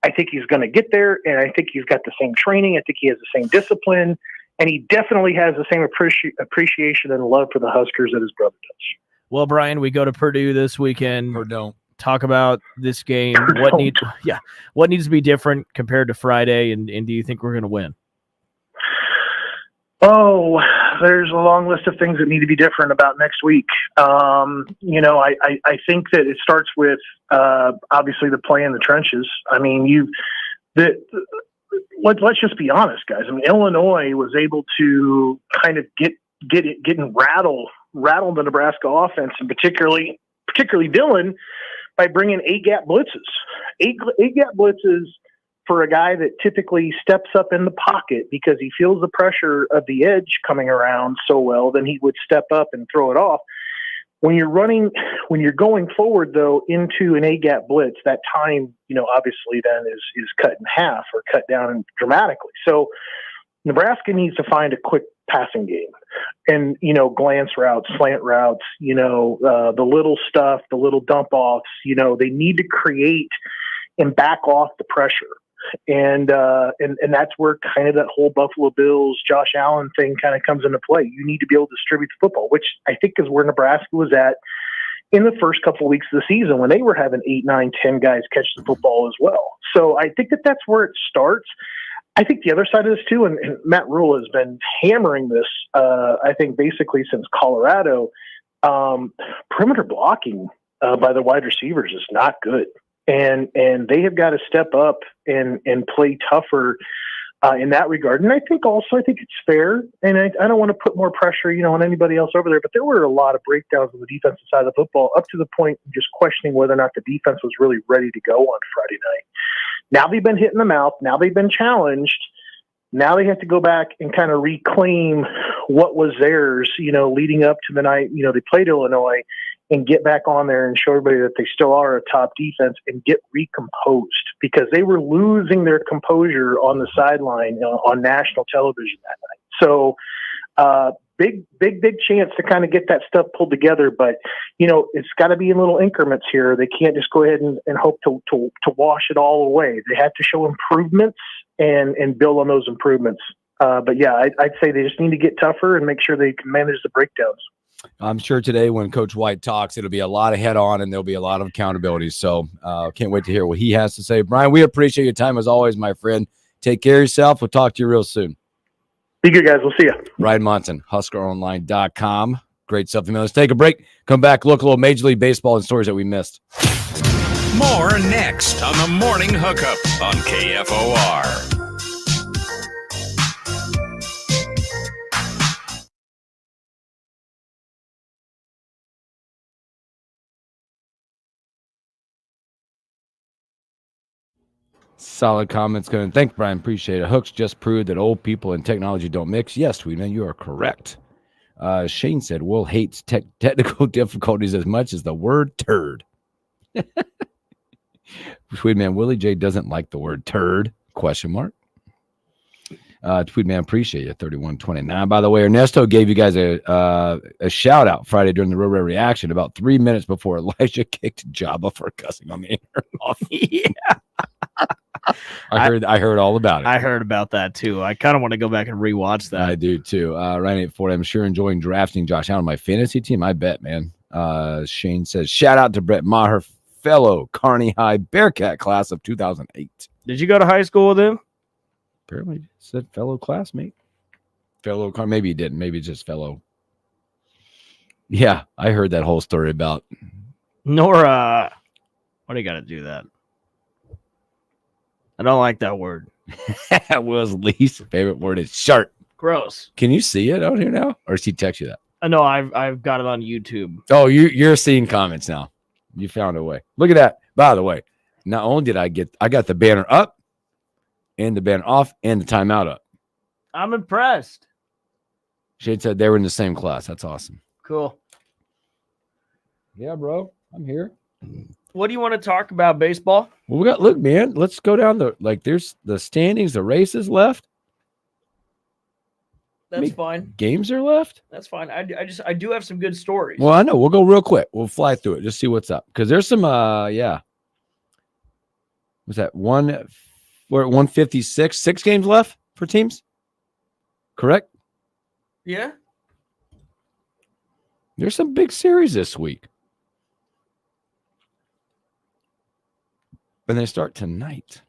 I think he's going to get there, and I think he's got the same training. I think he has the same discipline, and he definitely has the same appreciation and love for the Huskers that his brother does. Well, Bryan, we go to Purdue this weekend. Or don't. Talk about this game. What needs to be different compared to Friday, and do you think we're going to win? Oh, there's a long list of things that need to be different about next week. I think that it starts with obviously the play in the trenches. I mean, let's just be honest, guys. I mean, Illinois was able to kind of getting rattle the Nebraska offense, and particularly Dylan, by bringing 8-gap blitzes. 8-gap blitzes for a guy that typically steps up in the pocket because he feels the pressure of the edge coming around so well, then he would step up and throw it off. When you're going forward, though, into an 8-gap blitz, that time, obviously then is cut in half or cut down dramatically. So Nebraska needs to find a quick passing game and, glance routes, slant routes, the little stuff, the little dump offs, they need to create and back off the pressure. And that's where kind of that whole Buffalo Bills, Josh Allen thing kind of comes into play. You need to be able to distribute the football, which I think is where Nebraska was at in the first couple of weeks of the season when they were having 8, 9, 10 guys catch the football as well. So I think that that's where it starts. I think the other side of this too, and Matt Rule has been hammering this, I think basically since Colorado, perimeter blocking by the wide receivers is not good. And they have got to step up and play tougher in that regard. And I think it's fair. And I don't want to put more pressure, on anybody else over there, but there were a lot of breakdowns on the defensive side of the football up to the point of just questioning whether or not the defense was really ready to go on Friday night. Now they've been hit in the mouth. Now they've been challenged. Now they have to go back and kind of reclaim what was theirs, leading up to the night, they played Illinois, and get back on there and show everybody that they still are a top defense and get recomposed, because they were losing their composure on the sideline on national television that night. So big chance to kind of get that stuff pulled together. But, it's got to be in little increments here. They can't just go ahead and hope to wash it all away. They have to show improvements and build on those improvements. But yeah, I'd say they just need to get tougher and make sure they can manage the breakdowns. I'm sure today when Coach White talks, it'll be a lot of head on and there'll be a lot of accountability. So can't wait to hear what he has to say. Bryan, we appreciate your time as always, my friend. Take care of yourself. We'll talk to you real soon. Be good, guys. We'll see you. Bryan Munson, HuskerOnline.com. Great stuff. Let's take a break. Come back, look a little Major League Baseball and stories that we missed. More next on the Morning Hookup on KFOR. Solid comments. Going. Thank Bryan. Appreciate it. Hooks just proved that old people and technology don't mix. Yes, Tweedman, you are correct. Shane said, Will hates technical difficulties as much as the word turd. Tweedman, Willie J doesn't like the word turd, ? Tweedman, appreciate you. 3129. By the way, Ernesto gave you guys a shout out Friday during the Real Rare Reaction about 3 minutes before Elijah kicked Jabba for cussing on the internet. Yeah. I heard all about it. I heard about that too. I kind of want to go back and rewatch that. I do too. Ryan 84. I'm sure enjoying drafting Josh Allen on my fantasy team. I bet, man. Shane says, shout out to Brett Maher, fellow Kearney High Bearcat class of 2008. Did you go to high school with him? Apparently said fellow classmate. Fellow, maybe he didn't. Maybe just fellow. Yeah, I heard that whole story about Nora. Why do you got to do that? I don't like that word. Will's least favorite word is sharp. Gross. Can you see it out here now? Or does he text you that? No, I've got it on YouTube. Oh, you're seeing comments now. You found a way. Look at that. By the way, not only did I got the banner up and the banner off and the timeout up. I'm impressed. Shade said they were in the same class. That's awesome. Cool. Yeah, bro. I'm here. What do you want to talk about, baseball? Well, look, man, let's go down there's the standings, the races left. That's fine. Games are left. That's fine. I do have some good stories. Well, I know. We'll go real quick. We'll fly through it. Just see what's up. Because there's some, yeah. Was that we're at 156? 6 games left for teams? Correct? Yeah. There's some big series this week. And they start tonight.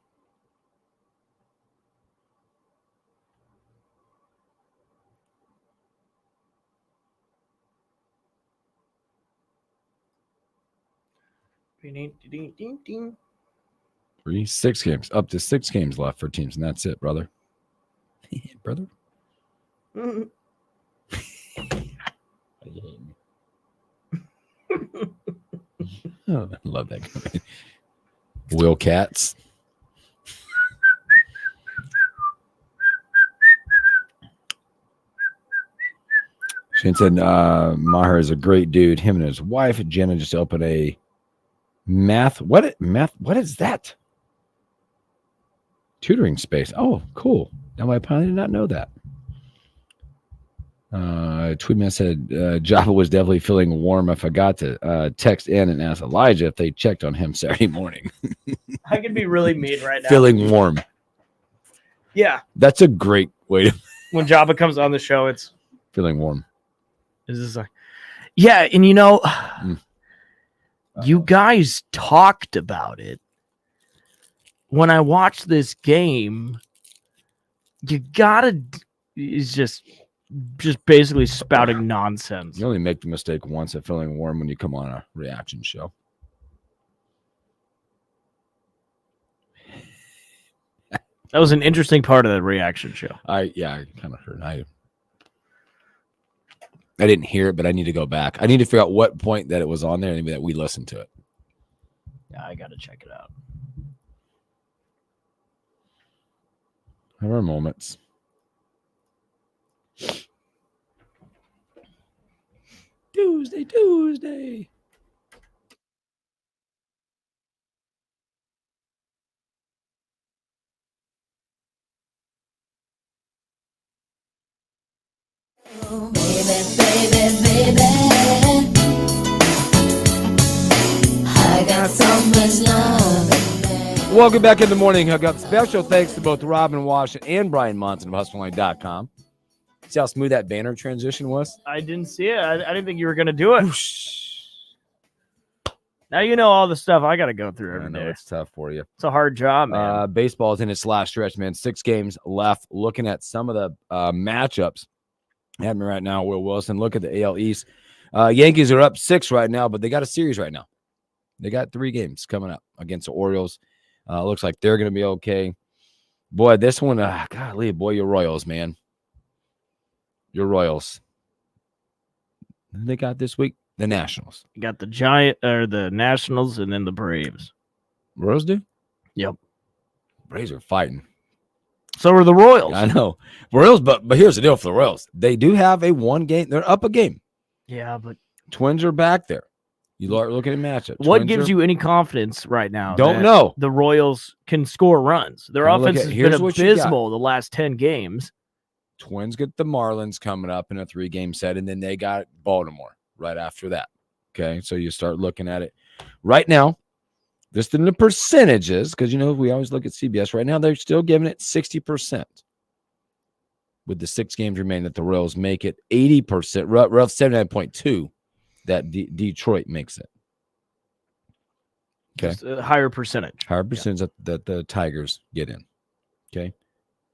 Ding, ding, ding, ding. 6 games. Up to 6 games left for teams. And that's it, brother. Brother? Mm-hmm. Oh, I love that guy. Will Katz. Shane said Maher is a great dude. Him and his wife Jenna just opened a math. What is that? Tutoring space. Oh, cool. Now I probably did not know that. Tweetman said Java was definitely feeling warm. I forgot to text in and ask Elijah if they checked on him Saturday morning. I can be really mean right now. Feeling warm. Yeah. That's a great way to. When Java comes on the show, it's Feeling warm. is this like, yeah, and You guys talked about it. When I watched this game, you gotta is just basically spouting nonsense. You only make the mistake once at feeling warm when you come on a reaction show. That was an interesting part of the reaction show. I kind of heard. I didn't hear it, but I need to go back. I need to figure out what point that it was on there and that we listened to it. Yeah, I gotta check it out. There are moments. Tuesday. Oh, baby. I got so much love. Welcome back in the morning hookup. Special thanks to both Robin Washut and Bryan Munson of HuskerOnline.com. See how smooth that banner transition was? I didn't see it. I didn't think you were gonna do it. Now you know all the stuff I gotta go through I every know day. it's tough for you. It's a hard job, man. Baseball's in its last stretch, man. 6 games left. Looking at some of the matchups happening right now, Will Wilson. Look at the AL East. Yankees are up 6 right now, but they got a series right now. They got 3 games coming up against the Orioles. Looks like they're going to be okay. Boy, this one, golly, boy, your Royals, man. Your Royals. Who they got this week? The Nationals. You got the Nationals and then the Braves. Royals do? Yep. Braves are fighting. So are the Royals. I know. Royals, but here's the deal for the Royals. They do have a 1 game. They're up a game. Yeah, but Twins are back there. You are looking at matchups. What gives you any confidence right now? Don't that know. The Royals can score runs. Their Now look offense at- has here's been what you got. abysmal the last 10 games. Twins get the Marlins coming up in a 3-game set, and then they got Baltimore right after that. Okay, so you start looking at it right now. Just in the percentages, because we always look at CBS. Right now, they're still giving it 60%. With the 6 games remaining, that the Royals make it 80%, rough 79.2. That Detroit makes it. Okay, Just a higher percentage. higher percentage that the Tigers get in. Okay,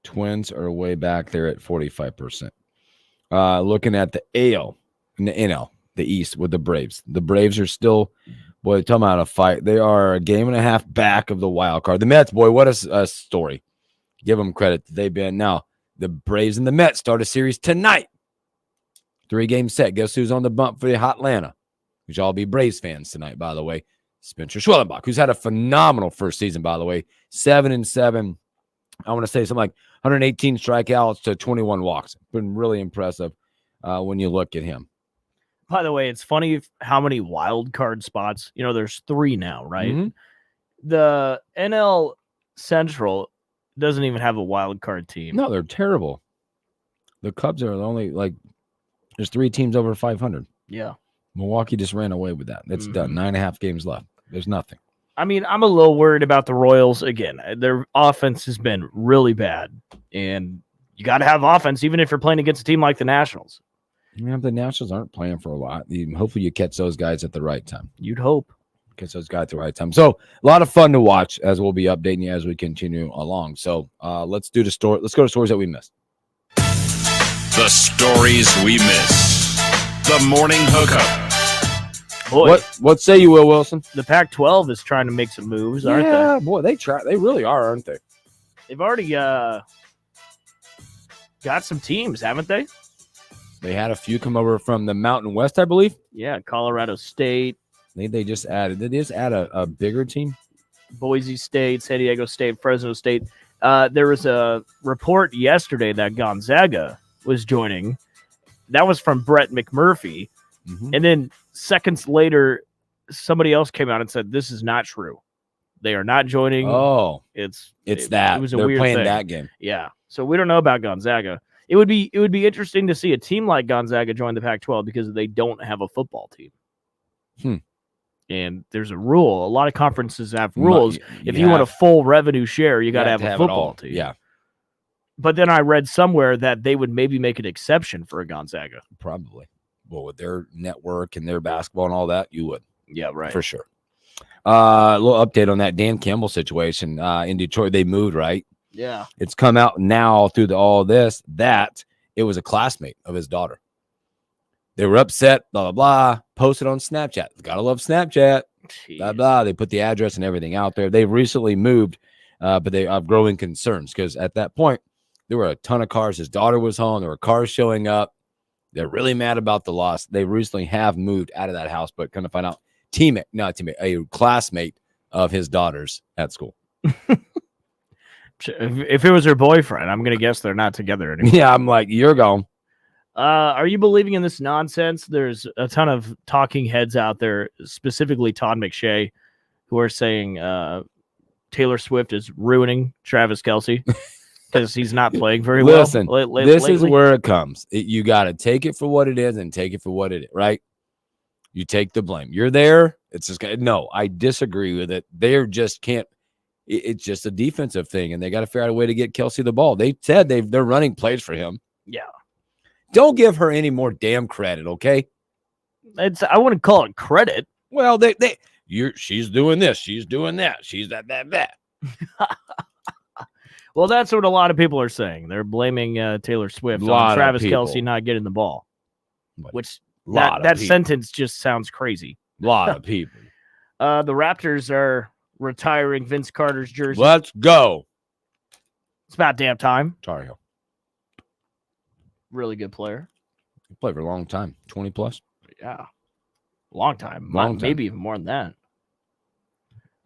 Twins are way back there at 45%. Looking at the AL and the NL, the East with the Braves. The Braves are still, boy, talking about a fight. They are a game and a half back of the wild card. The Mets, boy, what a story. Give them credit. They've been now. The Braves and the Mets start a series tonight. 3-game set. Guess who's on the bump for the Hotlanta? Which all be Braves fans tonight, by the way. Spencer Schwellenbach, who's had a phenomenal first season, by the way. 7-7. I want to say something like 118 strikeouts to 21 walks. Been really impressive when you look at him. By the way, it's funny how many wild card spots. There's 3 now, right? Mhm. The NL Central doesn't even have a wild card team. No, they're terrible. The Cubs are the only, there's 3 teams over 500. Yeah. Milwaukee just ran away with that. It's done. 9.5 games left. There's nothing. I mean, I'm a little worried about the Royals. Again, their offense has been really bad. And you got to have offense, even if you're playing against a team like the Nationals. Yeah, the Nationals aren't playing for a lot. Hopefully you catch those guys at the right time. You'd hope. Catch those guys at the right time. So a lot of fun to watch as we'll be updating you as we continue along. So let's do the story. Let's go to stories that we missed. The stories we missed. The morning hookup. Boy, What say you, Will Wilson? the Pac-12 is trying to make some moves, aren't Yeah, boy, they try. They really are, aren't they? they? They've already got some teams, haven't they? They had a few come over from the Mountain West, I believe. Yeah, Colorado State, They just added. Did they just add a bigger team? Boise State, San Diego State, Fresno State. There was a report yesterday that Gonzaga was joining. That was from Brett McMurphy. Mm-hmm. And then seconds later, somebody else came out and said, this is not true. They are not joining. Oh, It that. was a They're weird playing thing. that game. Yeah. So we don't know about Gonzaga. It would be interesting to see a team like Gonzaga join the Pac-12 because they don't have a football team. And there's a rule. A lot of conferences have rules. If you want a full revenue share, you got to have a it football all. team. Yeah, But then I read somewhere that they would maybe make an exception for a Gonzaga. probably. Well, with their network and their basketball and all that, you would. Yeah, right. For sure. A little update on that Dan Campbell situation in Detroit. They moved, right? Yeah. It's come out now through all this that it was a classmate of his daughter. They were upset, blah, blah, blah, posted on Snapchat. Gotta love Snapchat, blah, blah. They put the address and everything out there. They've recently moved, but they have growing concerns because at that point, there were a ton of cars. His daughter was home. There were cars showing up. They're really mad about the loss. They recently have moved out of that house, but kind of find out a classmate of his daughter's at school. If it was her boyfriend, I'm going to guess they're not together anymore. Yeah, I'm like, you're gone. Are you believing in this nonsense? There's a ton of talking heads out there, specifically Todd McShay, who are saying Taylor Swift is ruining Travis Kelce because he's not playing very well. Listen, this is where it comes. You got to take it for what it is and take it for what it is, right? You take the blame. You're there. It's just no, I disagree with it. They're just can't. It's just a defensive thing, and they got to figure out a way to get Kelce the ball. They said they're running plays for him. Yeah. Don't give her any more damn credit, okay? I wouldn't call it credit. Well, she's doing this, she's doing that, she's that. Well, that's what a lot of people are saying. They're blaming Taylor Swift on Travis Kelce not getting the ball, which that sentence just sounds crazy. A lot of people. The Raptors are retiring Vince Carter's jersey. Let's go. It's about damn time. Tar Heel. Really good player. He played for a long time, 20 plus. Yeah, long time. Long time. Maybe even more than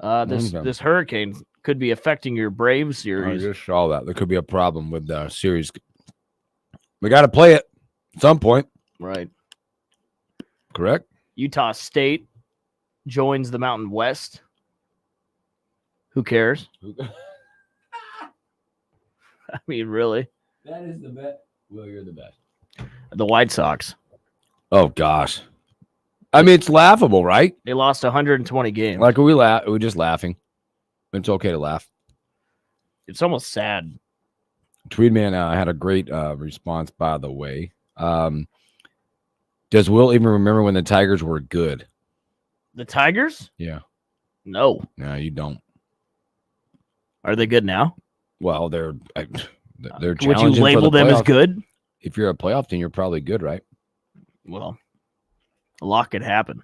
that. This hurricane could be affecting your Braves series. I just saw that. There could be a problem with the series. We got to play it at some point. Right. Correct? Utah State joins the Mountain West. Who cares? I mean, really? That is the best. Well, you're the best. The White Sox. Oh, gosh. I mean, it's laughable, right? They lost 120 games. Like, we're just laughing. It's okay to laugh. It's almost sad. Tweedman had a great response, by the way. Does Will even remember when the Tigers were good? The Tigers? Yeah. No. No, you don't. Are they good now? Well, they're would you label them as good? If you're a playoff team, you're probably good, right? Well, a lot could happen.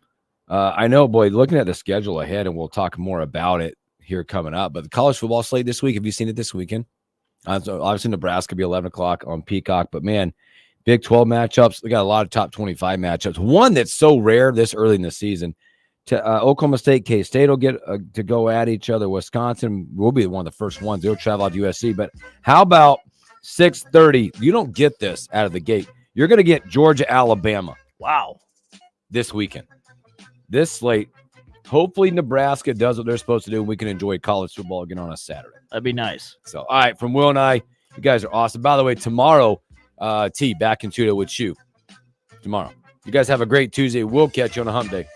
I know, boy, looking at the schedule ahead, and we'll talk more about it here coming up, but the college football slate this week, have you seen it this weekend? So obviously, Nebraska will be 11 o'clock on Peacock, but man, Big 12 matchups. They got a lot of top 25 matchups. One that's so rare this early in the season. Oklahoma State, K-State will get to go at each other. Wisconsin will be one of the first ones. They'll travel out to USC. But how about 6:30? You don't get this out of the gate. You're going to get Georgia, Alabama. Wow. This weekend. This slate. Hopefully Nebraska does what they're supposed to do, and we can enjoy college football again on a Saturday. That'd be nice. So, all right, from Will and I, you guys are awesome. By the way, tomorrow, T, back in Tudo with Shu. Tomorrow. You guys have a great Tuesday. We'll catch you on a hump day.